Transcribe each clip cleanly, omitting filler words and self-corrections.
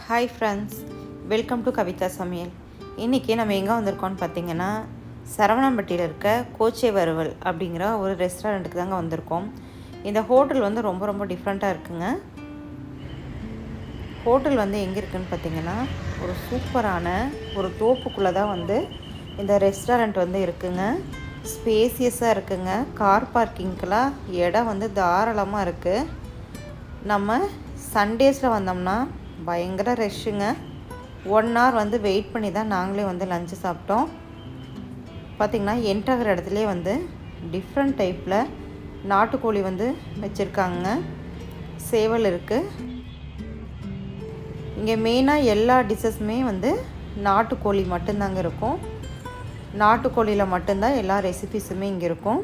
Hi friends, welcome to Kavitha சமையல். இன்றைக்கி நம்ம எங்கே வந்திருக்கோம்னு பார்த்தீங்கன்னா, சரவணம்பட்டியில் இருக்க கோச்சை வறுவல் அப்படிங்கிற ஒரு ரெஸ்டாரண்ட்டுக்கு தாங்க வந்திருக்கோம். இந்த ஹோட்டல் வந்து ரொம்ப ரொம்ப டிஃப்ரெண்ட்டாக இருக்குங்க. ஹோட்டல் வந்து எங்கே இருக்குதுன்னு பார்த்தீங்கன்னா, ஒரு சூப்பரான ஒரு தோப்புக்குள்ளே தான் வந்து இந்த ரெஸ்டாரண்ட் வந்து இருக்குங்க. ஸ்பேசியஸாக இருக்குங்க. கார் பார்க்கிங்க்கெலாம் இடம் வந்து தாராளமாக இருக்குது. நம்ம சண்டேஸில் வந்தோம்னா பயங்கர ரஷ்ஷுங்க. 1 hour வந்து வெயிட் பண்ணி தான் நாங்களே வந்து லஞ்சு சாப்பிட்டோம். பார்த்திங்கன்னா என்ட்ராகிற இடத்துலையே வந்து டிஃப்ரெண்ட் டைப்பில் நாட்டுக்கோழி வந்து வச்சுருக்காங்க. சேவல் இருக்குது. இங்கே மெயினாக எல்லா டிஷ்ஷஸுமே வந்து நாட்டுக்கோழி மட்டும்தாங்க இருக்கும். நாட்டுக்கோழியில் மட்டும்தான் எல்லா ரெசிபீஸுமே இங்கே இருக்கும்.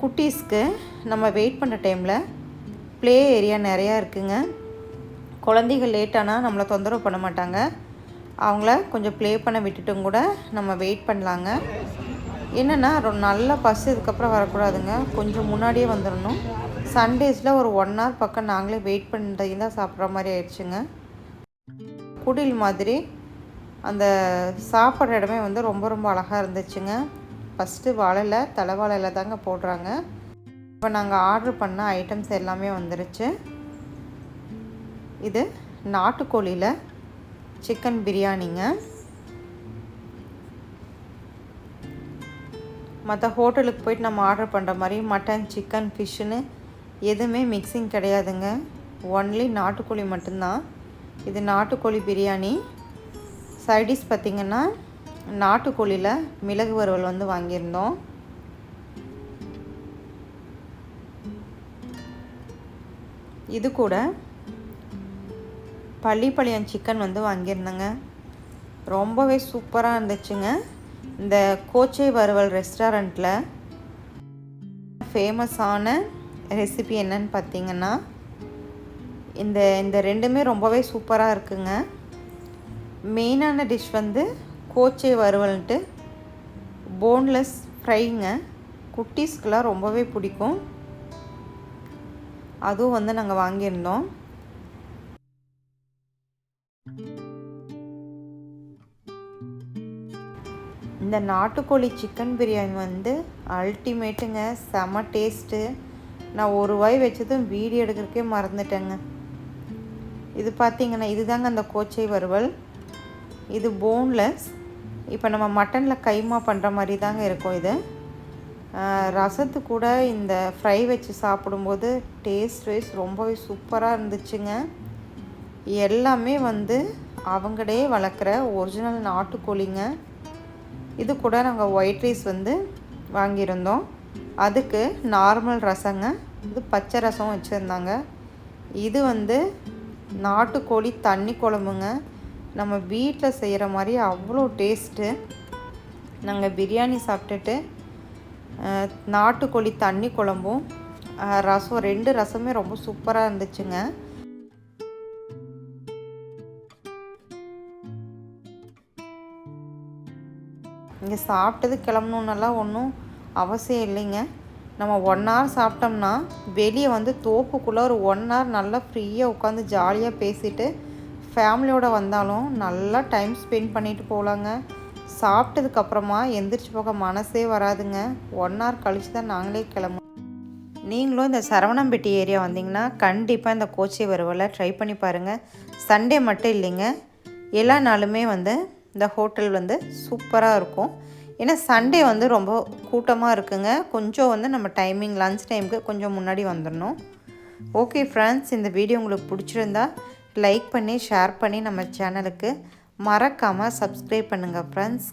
குட்டீஸ்க்கு நம்ம வெயிட் பண்ணுற டைமில் ப்ளே ஏரியா நிறையா இருக்குங்க. குழந்தைகள் லேட்டானால் நம்மளை தொந்தரவு பண்ண மாட்டாங்க. அவங்கள கொஞ்சம் ப்ளே பண்ண விட்டுட்டும் கூட நம்ம வெயிட் பண்ணலாங்க. என்னென்னா நல்லா பசி இதுக்கப்புறம் வரக்கூடாதுங்க, கொஞ்சம் முன்னாடியே வந்துடணும். சண்டேஸில் ஒரு 1 hour பக்கம் நாங்களே வெயிட் பண்ணி தான் சாப்பிட்ற மாதிரி ஆயிடுச்சுங்க. குடில் மாதிரி அந்த சாப்பிட்ற இடமே வந்து ரொம்ப ரொம்ப அழகாக இருந்துச்சுங்க. ஃபஸ்ட்டு வாழைல தலைவாழைல தாங்க போடுறாங்க. இப்போ நாங்கள் ஆர்டர் பண்ண ஐட்டம்ஸ் எல்லாமே வந்துருச்சு. இது நாட்டுக்கோழியில் சிக்கன் பிரியாணிங்க. மற்ற ஹோட்டலுக்கு போய்ட்டு நம்ம ஆர்டர் பண்ணுற மாதிரி மட்டன், சிக்கன், ஃபிஷ்ஷுன்னு எதுவுமே மிக்சிங் கிடையாதுங்க. ஒன்லி நாட்டுக்கோழி மட்டும்தான். இது நாட்டுக்கோழி பிரியாணி. சைடிஷ் பார்த்திங்கன்னா நாட்டுக்கோழியில் மிளகு வறுவல் வந்து வாங்கியிருந்தோம். இது கூட பள்ளிப்பாளையம் சிக்கன் வந்து வாங்கியிருந்தேங்க. ரொம்பவே சூப்பராக இருந்துச்சுங்க. இந்த கோச்சை வறுவல் ரெஸ்டாரண்ட்டில் ஃபேமஸான ரெசிபி என்னன்னு பார்த்தீங்கன்னா, இந்த ரெண்டுமே ரொம்பவே சூப்பராக இருக்குங்க. மெயினான டிஷ் வந்து கோச்சை வறுவல்ன்ட்டு போன்லெஸ் ஃப்ரைங்க. குட்டீஸ்க்கெலாம் ரொம்பவே பிடிக்கும். அதுவும் வந்து நாங்கள் வாங்கியிருந்தோம். இந்த நாட்டுக்கோழி சிக்கன் பிரியாணி வந்து அல்டிமேட்டுங்க. செம டேஸ்ட்டு. நான் ஒரு வாய் வச்சதும் வீடியோ எடுக்கிறதுக்கே மறந்துட்டேங்க. இது பார்த்திங்கன்னா இதுதாங்க அந்த கோச்சை வறுவல். இது போன்லெஸ். இப்போ நம்ம மட்டனில் கைமா பண்ணுற மாதிரி தாங்க இருக்கும். இது ரசத்து கூட இந்த ஃப்ரை வச்சு சாப்பிடும்போது டேஸ்ட் வைஸ் ரொம்பவே சூப்பராக இருந்துச்சுங்க. எல்லாமே வந்து அவங்களே வளர்க்குற ஒரிஜினல் நாட்டுக்கோழிங்க. இது கூட நாங்கள் ஒயிட் ரைஸ் வந்து வாங்கியிருந்தோம். அதுக்கு நார்மல் ரசங்க. இது பச்சை ரசம் வச்சுருந்தாங்க. இது வந்து நாட்டுக்கோழி தண்ணி குழம்புங்க. நம்ம வீட்டில் செய்கிற மாதிரி அவ்வளோ டேஸ்ட்டு. நாங்கள் பிரியாணி சாப்பிட்டுட்டு நாட்டுக்கோழி தண்ணி குழம்பும் ரசம் 2 ரசமே ரொம்ப சூப்பராக இருந்துச்சுங்க. இங்கே சாப்பிட்டது கிளம்பணுன்னெல்லாம் ஒன்றும் அவசியம் இல்லைங்க. நம்ம 1 hour சாப்பிட்டோம்னா வெளியே வந்து தோப்புக்குள்ளே ஒரு 1 hour நல்லா ஃப்ரீயாக உட்காந்து ஜாலியாக பேசிவிட்டு ஃபேமிலியோடு வந்தாலும் நல்லா டைம் ஸ்பெண்ட் பண்ணிவிட்டு போகலாங்க. சாப்பிட்டதுக்கப்புறமா எந்திரிச்சு போக மனசே வராதுங்க. 1 hour கழித்து தான் நாங்களே கிளம்புவோம். நீங்களும் இந்த சரவணம்பட்டி ஏரியா வந்தீங்கன்னா கண்டிப்பாக இந்த கோச்சை வறுவலை ட்ரை பண்ணி பாருங்கள். சண்டே மட்டும் இல்லைங்க, எல்லா நாளுமே வந்து இந்த ஹோட்டல் வந்து சூப்பராக இருக்கும். ஏன்னா சண்டே வந்து ரொம்ப கூட்டமாக இருக்குங்க. கொஞ்சம் வந்து நம்ம டைமிங் லன்ச் டைமுக்கு கொஞ்சம் முன்னாடி வந்துடணும். ஓகே ஃப்ரெண்ட்ஸ், இந்த வீடியோ உங்களுக்கு பிடிச்சிருந்தா லைக் பண்ணி ஷேர் பண்ணி நம்ம சேனலுக்கு மறக்காமல் சப்ஸ்கிரைப் பண்ணுங்கள் ஃப்ரெண்ட்ஸ்.